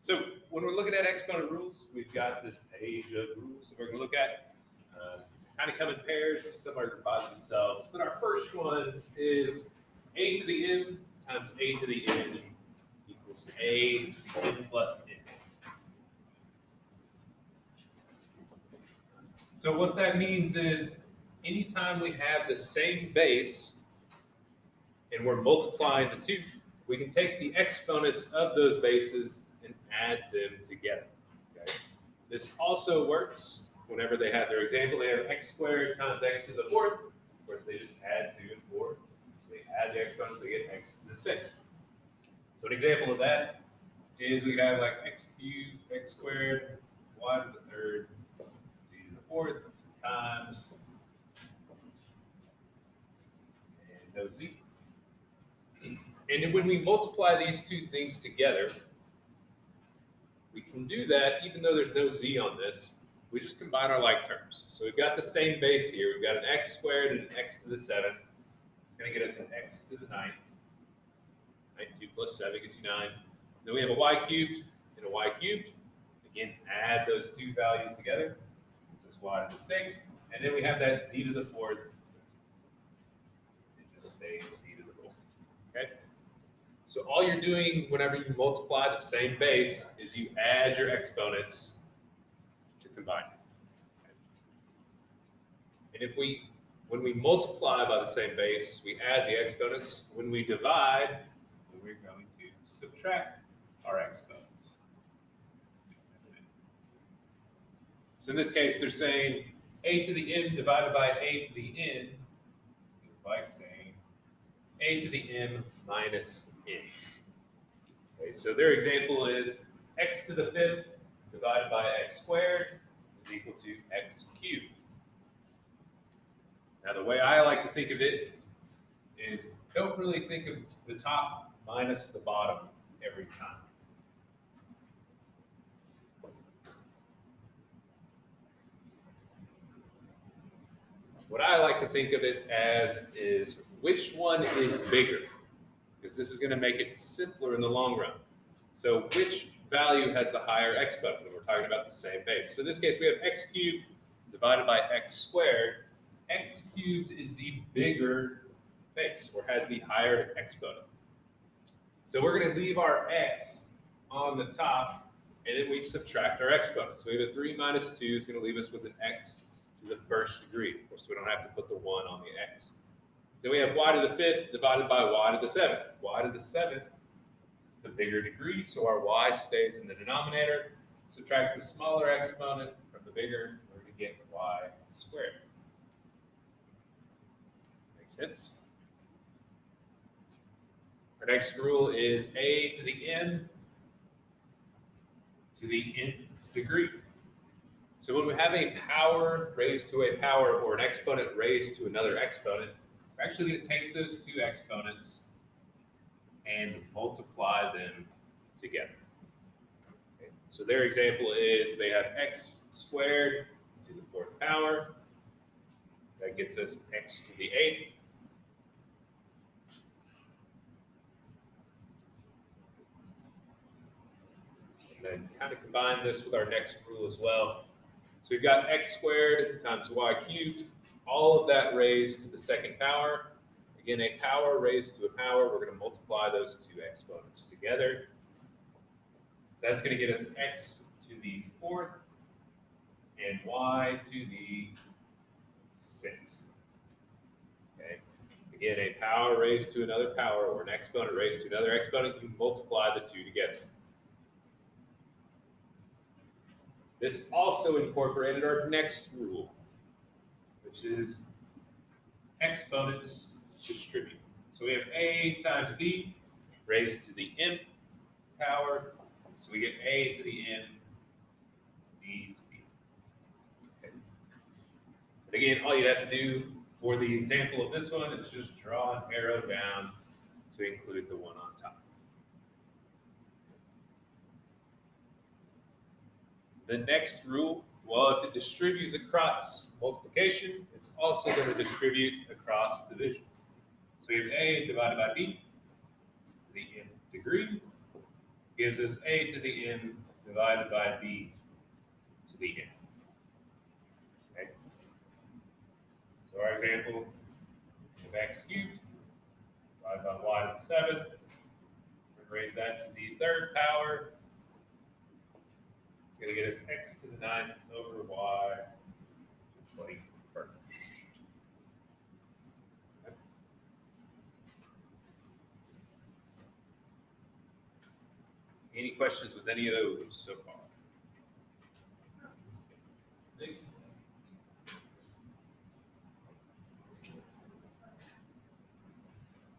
So when we're looking at exponent rules, we've got this page of rules that we're going to look at. Kind of come in pairs, some are by themselves. But our first one is a to the m times a to the n equals a to the n plus n. So what that means is anytime we have the same base and we're multiplying the two, we can take the exponents of those bases and add them together. Okay? This also works whenever they have their example. They have x squared times x to the fourth. Of course, they just add 2 and 4. So they add the exponents, they get x to the sixth. So an example of that is we could have like x cubed, x squared, y to the third, z to the fourth, times, and no z. And then when we multiply these two things together, we can do that even though there's no z on this. We just combine our like terms. So we've got the same base here. We've got an x squared and an x to the 7th. It's going to get us an x to the 9th. 2 plus 7 gets you 9. Then we have a y cubed and a y cubed. Again, add those two values together. It's us y to the 6th. And then we have that z to the 4th. It just stays z to the 4th. Okay? So all you're doing whenever you multiply the same base is you add your exponents to combine. And when we multiply by the same base, we add the exponents. When we divide, we're going to subtract our exponents. So in this case, they're saying a to the m divided by a to the n is like saying a to the m minus n. Okay, so their example is x to the 5th divided by x squared is equal to x cubed. Now the way I like to think of it is don't really think of the top minus the bottom every time. What I like to think of it as is which one is bigger, because this is going to make it simpler in the long run. So which value has the higher exponent when we're talking about the same base? So in this case, we have x cubed divided by x squared. X cubed is the bigger base, or has the higher exponent. So we're going to leave our x on the top, and then we subtract our exponents. So we have a 3 minus 2 is going to leave us with an x to the 1st degree. Of course, we don't have to put the 1 on the x. Then we have y to the 5th divided by y to the 7th. Y to the 7th is the bigger degree, so our y stays in the denominator. Subtract the smaller exponent from the bigger, we're going to get y squared. Makes sense? Our next rule is a to the n to the nth degree. So when we have a power raised to a power or an exponent raised to another exponent, we're actually going to take those two exponents and multiply them together. Okay. So their example is they have x squared to the 4th power. That gets us x to the 8th. And then kind of combine this with our next rule as well. So we've got x squared times y cubed, all of that raised to the 2nd power. Again, a power raised to a power, we're going to multiply those two exponents together. So that's going to get us x to the 4th and y to the 6th. Okay. Again, a power raised to another power or an exponent raised to another exponent, you multiply the two together. This also incorporated our next rule, which is exponents distribute. So we have a times b raised to the nth power. So we get a to the n, b to b. Okay. But again, all you have to do for the example of this one is just draw an arrow down to include the one on top. The next rule, well, if it distributes across multiplication, it's also going to distribute across division. So we have a divided by b to the nth degree. gives us a to the n divided by b to the n. Okay? So our example of x cubed divided by y to the 7th. We're going to raise that to the 3rd power. It's going to get us x to the 9th over y to the 21st. Okay. Any questions with any of those so far?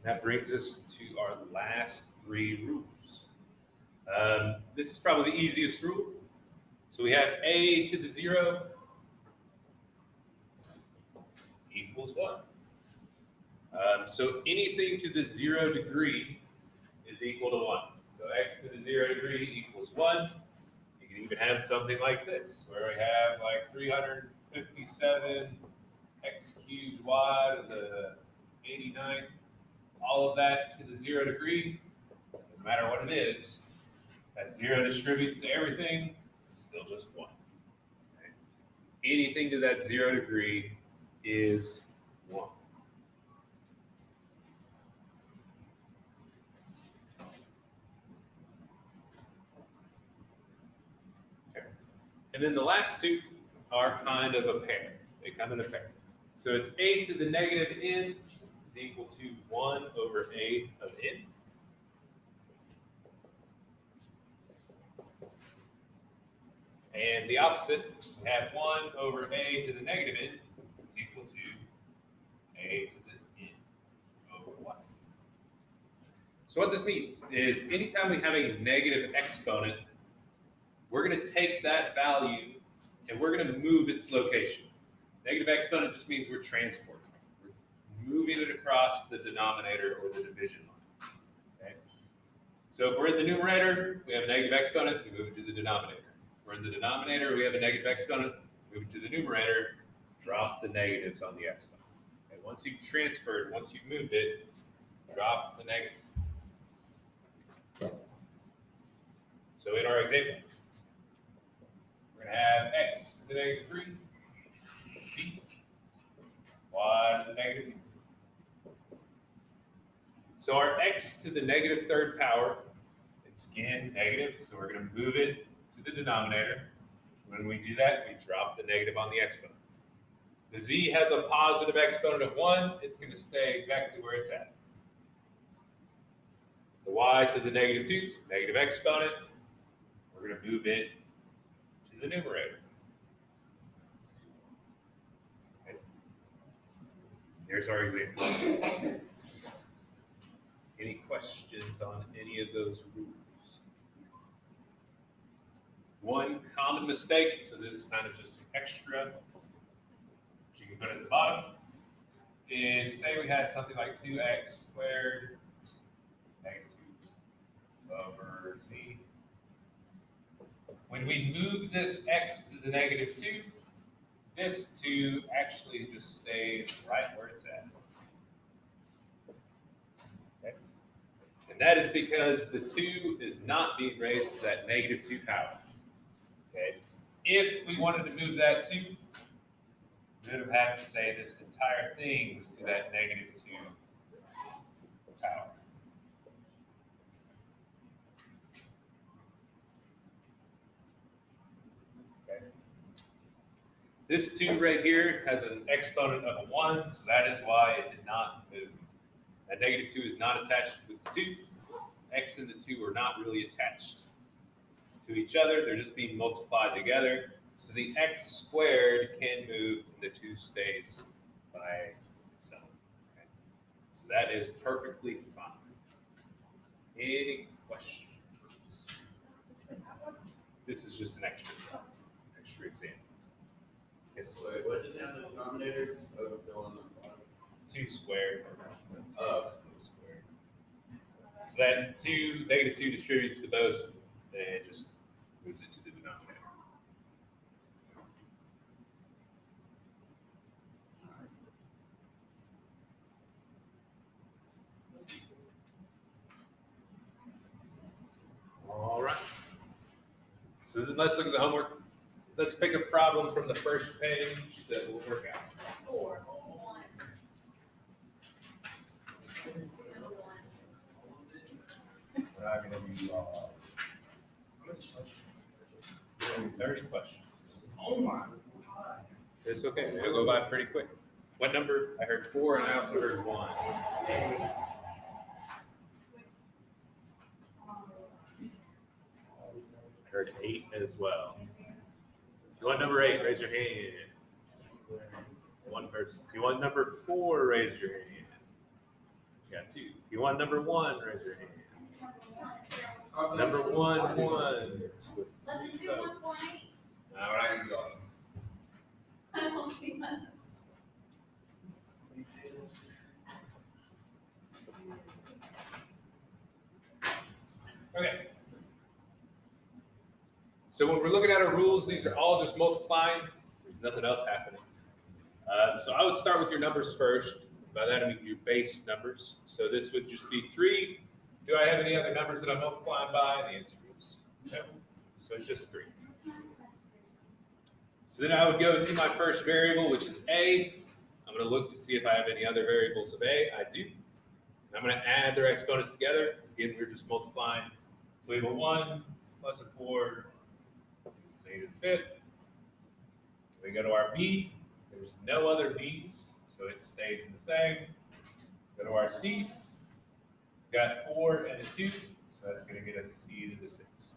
That brings us to our last 3 rules. This is probably the easiest rule. So we have a to the 0 equals 1. So anything to the 0 degree is equal to 1. So x to the 0 degree equals 1. You can even have something like this, where we have like 357 x cubed y to the 89th. All of that to the 0 degree, doesn't matter what it is, that 0 distributes to everything, it's still just 1. Okay? Anything to that 0 degree is 1. Okay. And then the last 2 are kind of a pair. They come in a pair. So it's a to the negative n is equal to 1 over a of n. And the opposite, we have 1 over a to the negative n is equal to a to the n over 1. So what this means is anytime we have a negative exponent, we're going to take that value and we're going to move its location. Negative exponent just means we're transporting. We're moving it across the denominator or the division line. Okay? So if we're in the numerator, we have a negative exponent, we move it to the denominator. If we're in the denominator, we have a negative exponent, move it to the numerator, drop the negatives on the exponent. Okay? Once you've transferred, once you've moved it, drop the negative. So in our example, we're going to have x to the negative 3, c, y to the negative 2. So our x to the negative 3rd power, it's again negative, so we're going to move it to the denominator. When we do that, we drop the negative on the exponent. The z has a positive exponent of 1, it's going to stay exactly where it's at. The y to the negative 2, negative exponent, we're going to move it to the numerator. Okay. Here's our example. Any questions on any of those rules? One common mistake, so this is kind of just an extra, which you can put at the bottom, is say we had something like 2x squared negative 2 over z. When we move this x to the negative 2, this 2 actually just stays right where it's at. Okay. And that is because the 2 is not being raised to that negative 2 power. Okay. If we wanted to move that 2, we would have had to say this entire thing was to that negative 2 power. Okay. This 2 right here has an exponent of a 1, so that is why it did not move. That negative 2 is not attached with the 2. X and the 2 are not really attached to each other. They're just being multiplied together. So the x squared can move and the 2 stays by itself. Okay. So that is perfectly fine. Any questions? This is just an extra example. Yes. Wait, what's this down the denominator? On the bottom. 2 squared. Squared. So that 2, negative 2 distributes to both, and it just moves it to the denominator. All So then let's look at the homework. Let's pick a problem from the first page that will work out. 4, 1. I'm going to do 30 questions. Oh my. It's okay. It'll go by pretty quick. What number? I heard 4 and I also heard 1. I heard 8 as well. If you want number 8, raise your hand. One person. If you want number 4, raise your hand. You got 2. If you want number 1, raise your hand. Number 1, 1. Let's just do 1, 4, and 8. All right, go. I won't see my notes. Okay. So when we're looking at our rules, these are all just multiplying. There's nothing else happening. So I would start with your numbers first. By that I mean your base numbers. So this would just be 3. Do I have any other numbers that I'm multiplying by? The answer is no. So it's just 3. So then I would go to my first variable, which is A. I'm going to look to see if I have any other variables of A. I do. And I'm going to add their exponents together. Again, we're just multiplying. So we have a 1 plus a 4, it's -5. We go to our B. There's no other B's, so it stays the same. Go to our C. We've got 4 and a 2, so that's going to get us C to the 6.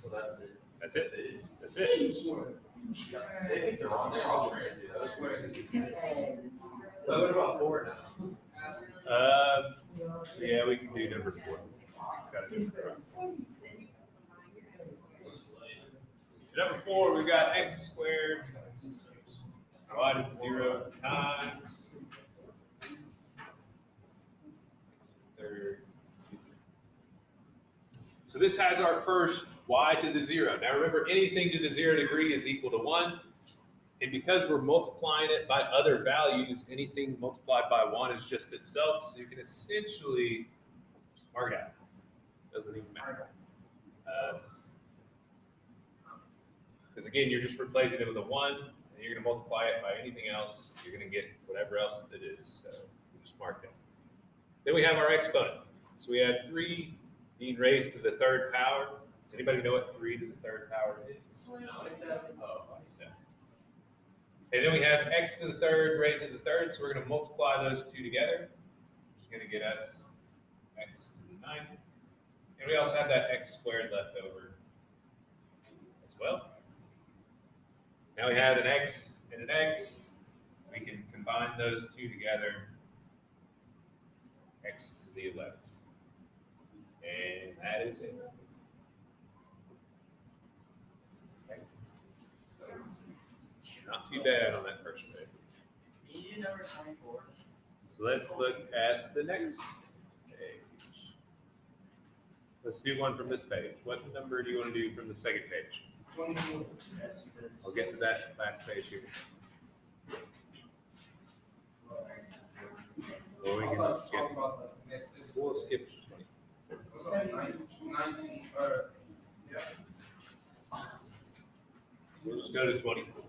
So that's it. That's it. That's it. They think they're wrong. They're all trying to do that. But what about 4 now? Yeah, we can do number 4. It's got a different problem. So number 4, we've got x squared divided 0 times third. So this has our first y to the 0. Now remember, anything to the 0 degree is equal to 1. And because we're multiplying it by other values, anything multiplied by 1 is just itself. So you can essentially just mark it out. Doesn't even matter. Because again, you're just replacing it with a 1, and you're going to multiply it by anything else. You're going to get whatever else it is. So you just mark that. Then we have our exponent. So we have 3 being raised to the 3rd power. Does anybody know what 3 to the 3rd power is? 27. Oh, 27. And then we have x to the 3rd raised to the 3rd. So we're going to multiply those 2 together. Which is going to get us x to the 9th. And we also have that x squared left over as well. Now we have an x and an x. We can combine those 2 together. X to the 11th. And that is it. Okay. So, not too bad on that first page. Easy number 24. So let's look at the next page. Let's do one from this page. What number do you want to do from the second page? 24. I'll get to that last page here. Or we can just skip. We'll skip 20. 19, yeah. We'll just go to 24.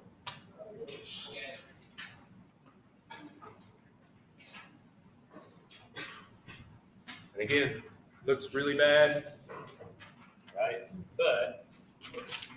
And again, looks really bad, right? But it's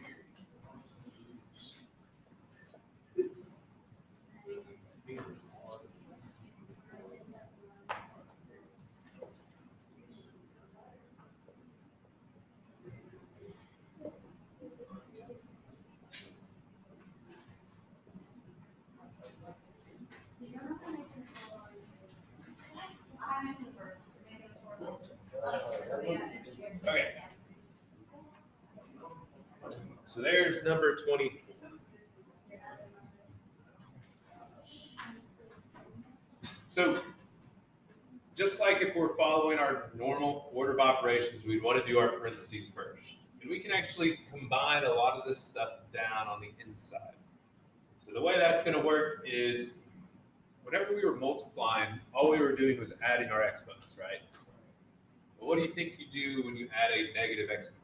okay. So there's number 24. So just like if we're following our normal order of operations, we'd want to do our parentheses first. And we can actually combine a lot of this stuff down on the inside. So the way that's going to work is whenever we were multiplying, all we were doing was adding our exponents, right? But what do you think you do when you add a negative exponent?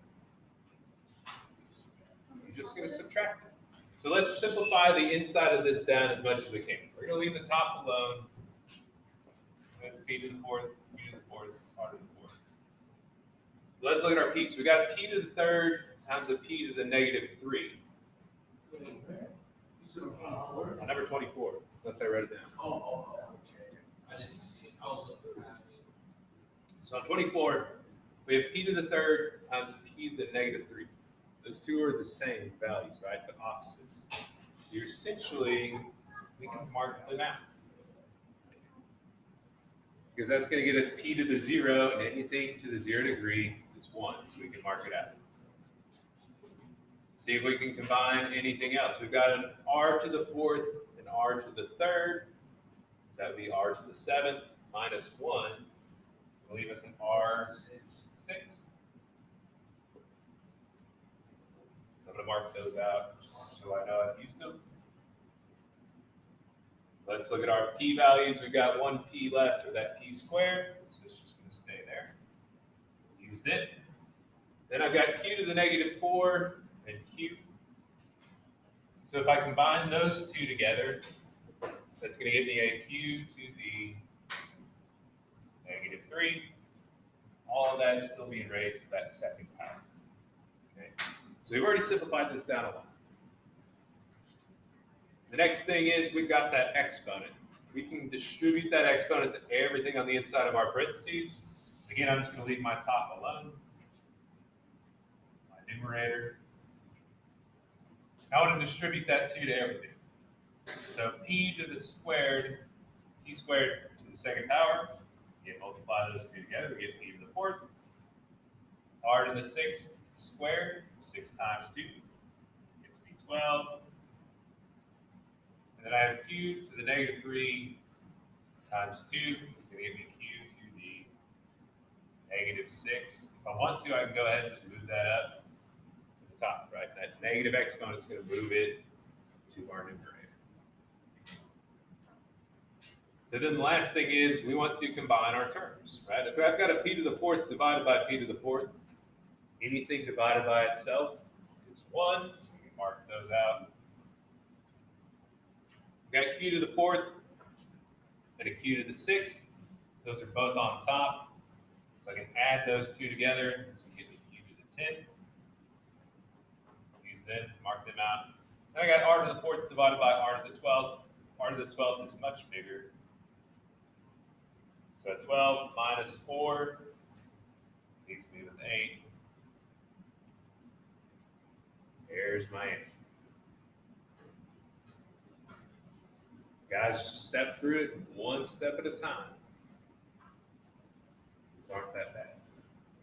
You're just going to subtract it. So let's simplify the inside of this down as much as we can. We're going to leave the top alone. So that's p to the fourth, p to the fourth, r to the fourth. Let's look at our p's. We got p to the third times a p to the negative 3. On number 24, unless I wrote it down. Okay. I didn't see it. I was looking past it. So on 24, we have p to the third times p to the negative 3. Those two are the same values, right? But opposites. So you're essentially, we can mark them out. Because that's going to get us p to the 0, and anything to the 0 degree is 1. So we can mark it out. See if we can combine anything else. We've got an r to the 4th and r to the 3rd. So that would be r to the 7th minus 1. So we'll leave us an r 6th. So I'm going to mark those out just so I know I've used them. Let's look at our p values. We've got 1 p left, or that p squared. So it's just going to stay there. Used it. Then I've got q to the negative 4 and q. So if I combine those two together, that's going to give me a q to the negative 3. All of that is still being raised to that second power. Okay. So we've already simplified this down a lot. The next thing is we've got that exponent. We can distribute that exponent to everything on the inside of our parentheses. So again, I'm just going to leave my top alone. My numerator. I want to distribute that 2 to everything. So p to the squared, p squared to the second power. Again, multiply those two together, we get p to the 4th. R to the 6th squared, 6 times 2 gets me 12. And then I have q to the negative 3 times 2 is going to give me q to the negative 6. If I want to, I can go ahead and just move that up to the top, right? That negative exponent is going to move it to our numerator. So then the last thing is we want to combine our terms, right? If I've got a p to the 4th divided by p to the 4th, anything divided by itself is 1, so we can mark those out. We've got q to the 4th and a q to the 6th. Those are both on top. So I can add those two together. So we get the q to the 10. Use them, mark them out. Then I got r to the 4th divided by r to the 12th. R to the 12th is much bigger. So 12 minus 4 leaves me with 8. There's my answer. Guys, just step through it one step at a time. These aren't that bad.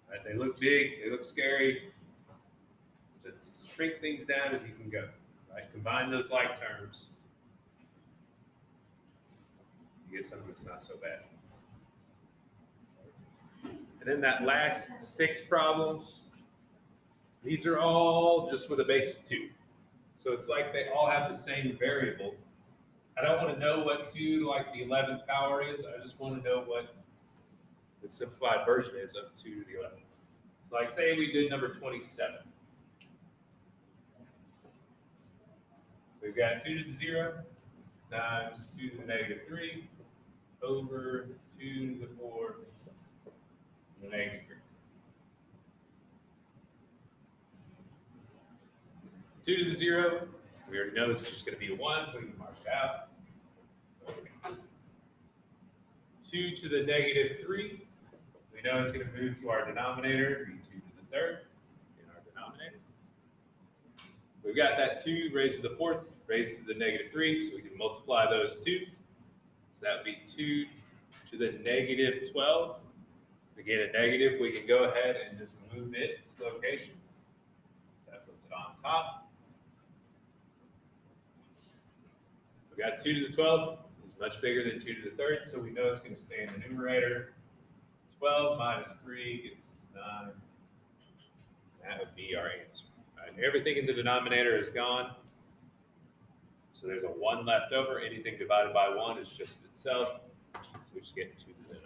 Right? They look big, they look scary. Just shrink things down as you can go. Right? Combine those like terms. You get something that's not so bad. And then that last 6 problems, these are all just with a base of 2. So it's like they all have the same variable. I don't want to know what 2 to like the 11th power is. I just want to know what the simplified version is of 2 to the 11th. So like say we did number 27. We've got 2 to the 0 times 2 to the negative 3 over 2 to the 4 to the negative 3. 2 to the 0, we already know this is just going to be a 1, so we can mark it out. 2 to the negative 3, we know it's going to move to our denominator, be 2 to the 3rd in our denominator. We've got that 2 raised to the 4th, raised to the negative 3, so we can multiply those 2. So that would be 2 to the negative 12. Again, a negative, we can go ahead and just move its location. So that puts it on top. We got 2 to the 12th is much bigger than 2 to the 3rd, so we know it's going to stay in the numerator. 12 minus 3 gets us 9. That would be our answer. Right? Everything in the denominator is gone. So there's a 1 left over. Anything divided by 1 is just itself. So we just get 2 to the